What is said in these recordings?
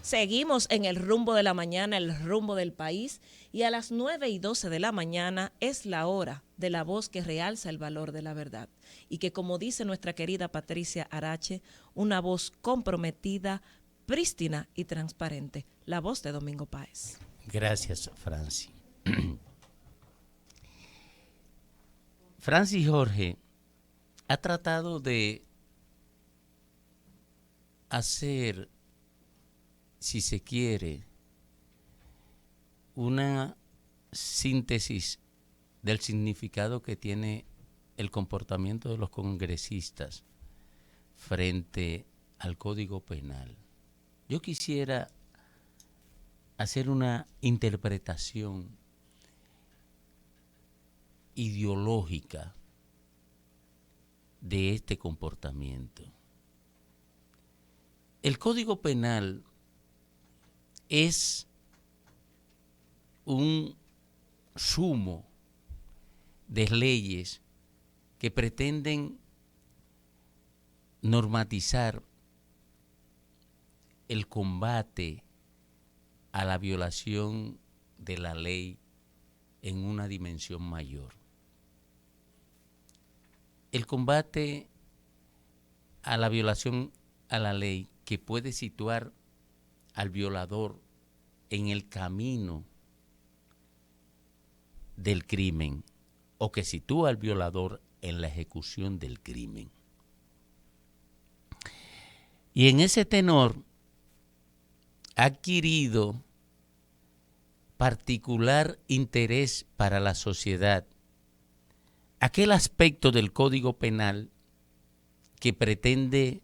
Seguimos en el rumbo de la mañana, el rumbo del país, y a las 9:12 de la mañana es la hora de la voz que realza el valor de la verdad. Y que, como dice nuestra querida Patricia Arache, una voz comprometida, prístina y transparente. La voz de Domingo Páez. Gracias, Franci. Franci Jorge ha tratado de hacer, si se quiere, una síntesis del significado que tiene el comportamiento de los congresistas frente al Código Penal. Yo quisiera hacer una interpretación ideológica de este comportamiento. El Código Penal es un sumo de leyes que pretenden normatizar el combate a la violación de la ley en una dimensión mayor. El combate a la violación a la ley que puede situar al violador en el camino del crimen o que sitúa al violador en la ejecución del crimen. Y en ese tenor ha adquirido particular interés para la sociedad aquel aspecto del Código Penal que pretende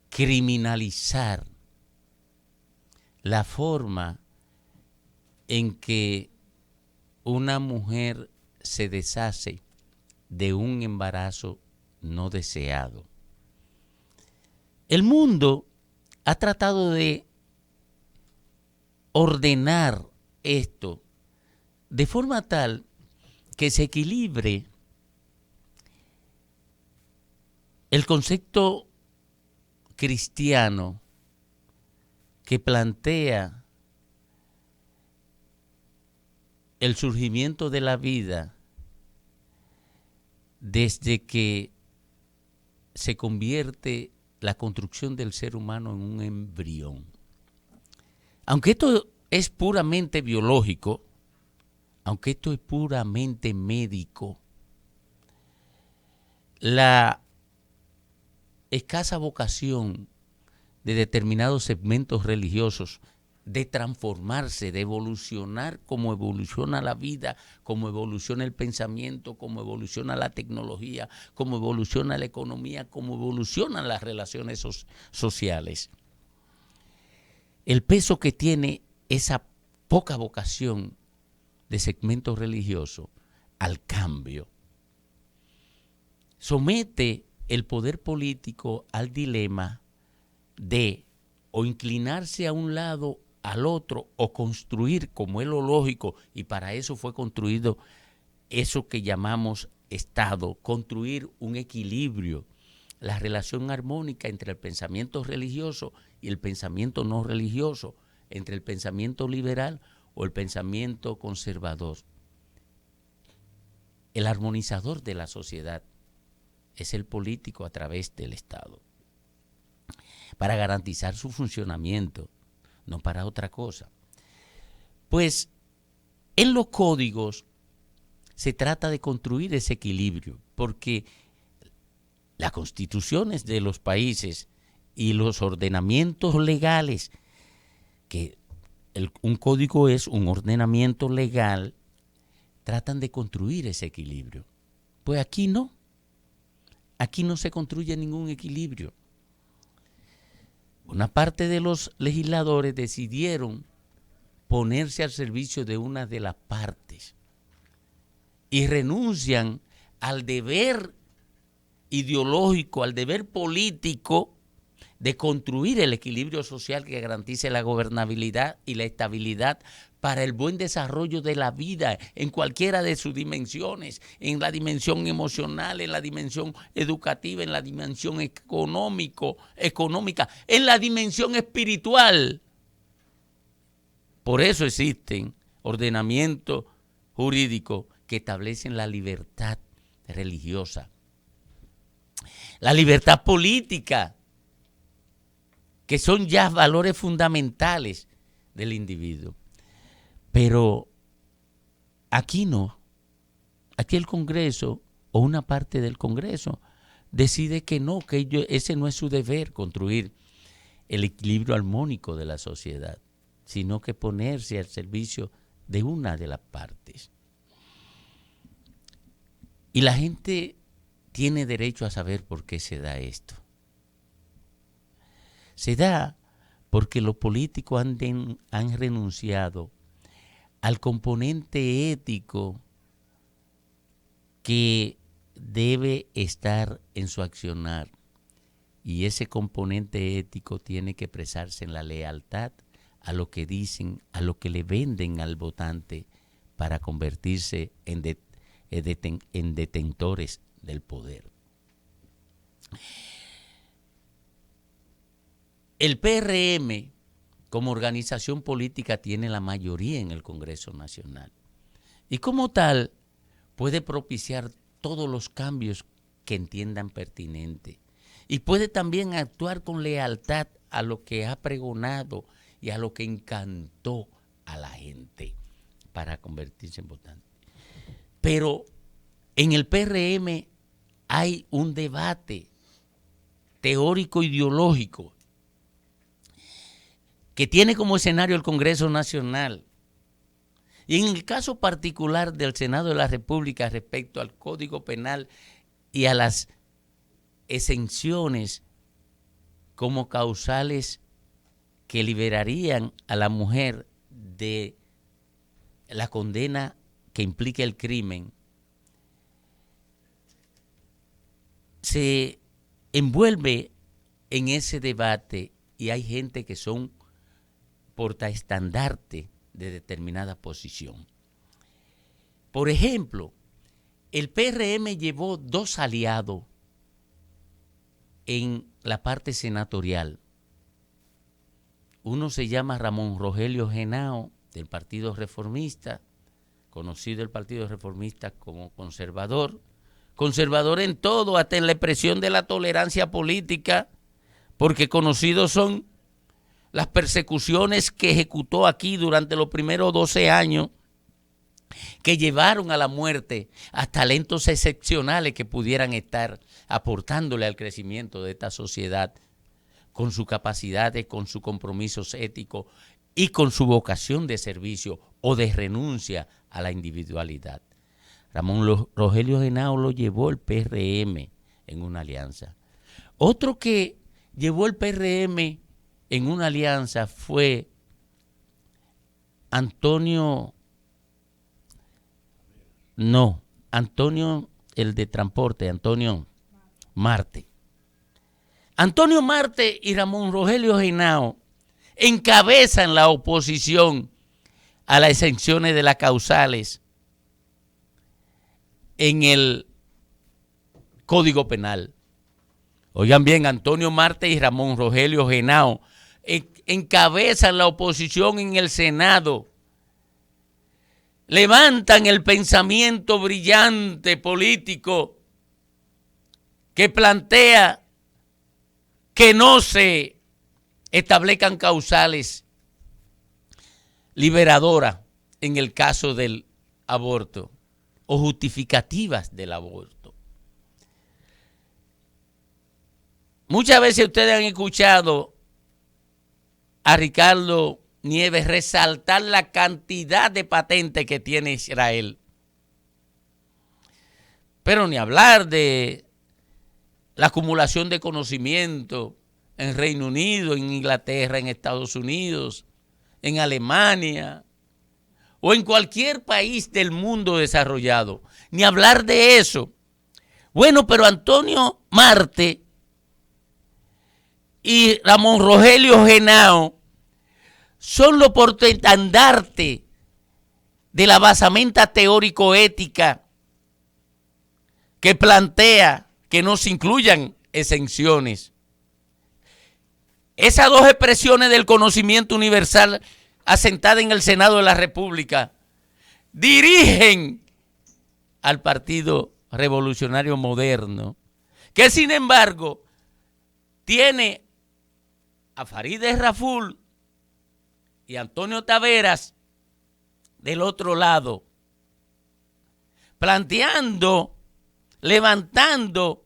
criminalizar la forma en que una mujer se deshace de un embarazo no deseado. El mundo ha tratado de ordenar esto de forma tal que se equilibre el concepto cristiano que plantea el surgimiento de la vida desde que se convierte la construcción del ser humano en un embrión. Aunque esto es puramente biológico, aunque esto es puramente médico, la escasa vocación de determinados segmentos religiosos de transformarse, de evolucionar como evoluciona la vida, como evoluciona el pensamiento, como evoluciona la tecnología, como evoluciona la economía, como evolucionan las relaciones sociales. El peso que tiene esa poca vocación de segmento religioso al cambio somete el poder político al dilema de o inclinarse a un lado al otro o construir como es lo lógico, y para eso fue construido eso que llamamos Estado, construir un equilibrio, la relación armónica entre el pensamiento religioso y el pensamiento no religioso, entre el pensamiento liberal o el pensamiento conservador. El armonizador de la sociedad es el político a través del Estado, para garantizar su funcionamiento, no para otra cosa. Pues en los códigos se trata de construir ese equilibrio, porque las constituciones de los países y los ordenamientos legales, que un código es un ordenamiento legal, tratan de construir ese equilibrio. Pues aquí no se construye ningún equilibrio. Una parte de los legisladores decidieron ponerse al servicio de una de las partes y renuncian al deber ideológico, al deber político de construir el equilibrio social que garantice la gobernabilidad y la estabilidad para el buen desarrollo de la vida en cualquiera de sus dimensiones, en la dimensión emocional, en la dimensión educativa, en la dimensión económica, en la dimensión espiritual. Por eso existen ordenamientos jurídicos que establecen la libertad religiosa, la libertad política, que son ya valores fundamentales del individuo. Pero aquí no. Aquí el Congreso o una parte del Congreso decide que no, que ese no es su deber, construir el equilibrio armónico de la sociedad, sino que ponerse al servicio de una de las partes. Y la gente tiene derecho a saber por qué se da esto. Se da porque los políticos han renunciado al componente ético que debe estar en su accionar. Y ese componente ético tiene que expresarse en la lealtad a lo que dicen, a lo que le venden al votante para convertirse en detentores del poder. El PRM, como organización política, tiene la mayoría en el Congreso Nacional. Y como tal, puede propiciar todos los cambios que entiendan pertinentes. Y puede también actuar con lealtad a lo que ha pregonado y a lo que encantó a la gente para convertirse en votante. Pero en el PRM hay un debate teórico ideológico que tiene como escenario el Congreso Nacional. Y en el caso particular del Senado de la República respecto al Código Penal y a las exenciones como causales que liberarían a la mujer de la condena que implica el crimen, se envuelve en ese debate y hay gente que son portaestandarte de determinada posición. Por ejemplo, el PRM llevó 2 aliados en la parte senatorial. Uno se llama Ramón Rogelio Henao, del Partido Reformista, conocido el Partido Reformista como conservador, conservador en todo, hasta en la expresión de la tolerancia política, porque conocidos son las persecuciones que ejecutó aquí durante los primeros 12 años, que llevaron a la muerte a talentos excepcionales que pudieran estar aportándole al crecimiento de esta sociedad con sus capacidades, con sus compromisos éticos y con su vocación de servicio o de renuncia a la individualidad. Ramón Rogelio Henao lo llevó el PRM en una alianza. Otro que llevó el PRM en una alianza fue Antonio, el de transporte, Antonio Marte. Antonio Marte y Ramón Rogelio Henao encabezan la oposición a las exenciones de las causales en el Código Penal. Oigan bien, Antonio Marte y Ramón Rogelio Henao encabezan la oposición en el Senado. Levantan el pensamiento brillante político que plantea que no se establezcan causales liberadoras en el caso del aborto o justificativas del aborto. Muchas veces ustedes han escuchado a Ricardo Nieves resaltar la cantidad de patentes que tiene Israel. Pero ni hablar de la acumulación de conocimiento en Reino Unido, en Inglaterra, en Estados Unidos, en Alemania o en cualquier país del mundo desarrollado. Ni hablar de eso. Bueno, pero Antonio Marte y Ramón Rogelio Henao son los portaestandartes de la basamenta teórico-ética que plantea que no se incluyan exenciones. Esas dos expresiones del conocimiento universal asentada en el Senado de la República, dirigen al Partido Revolucionario Moderno, que sin embargo tiene a Farideh Raful y Antonio Taveras del otro lado, planteando, levantando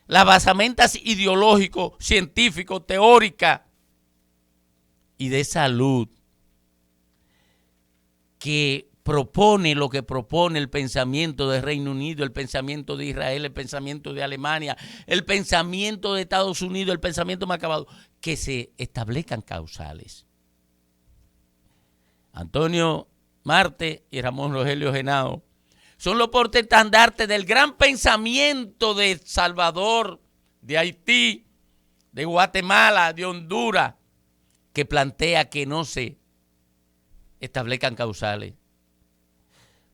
las basamentas ideológicos, científicos, teóricas y de salud que propone lo que propone el pensamiento del Reino Unido, el pensamiento de Israel, el pensamiento de Alemania, el pensamiento de Estados Unidos, el pensamiento más acabado, que se establezcan causales. Antonio Marte y Ramón Rogelio Henao son los portaestandartes del gran pensamiento de El Salvador, de Haití, de Guatemala, de Honduras, que plantea que no se establezcan causales.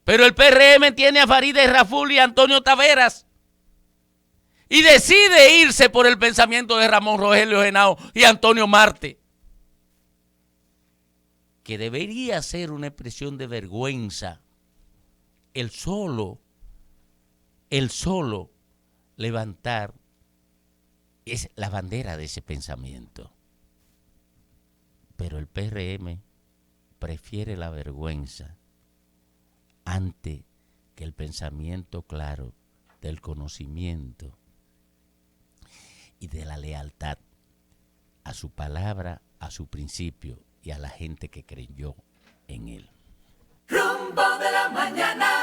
Pero el PRM tiene a Farideh Raful y a Antonio Taveras y decide irse por el pensamiento de Ramón Rogelio Henao y Antonio Marte, que debería ser una expresión de vergüenza el solo levantar es la bandera de ese pensamiento. Pero el PRM prefiere la vergüenza antes que el pensamiento claro del conocimiento y de la lealtad a su palabra, a su principio y a la gente que creyó en él. Rumbo de la mañana.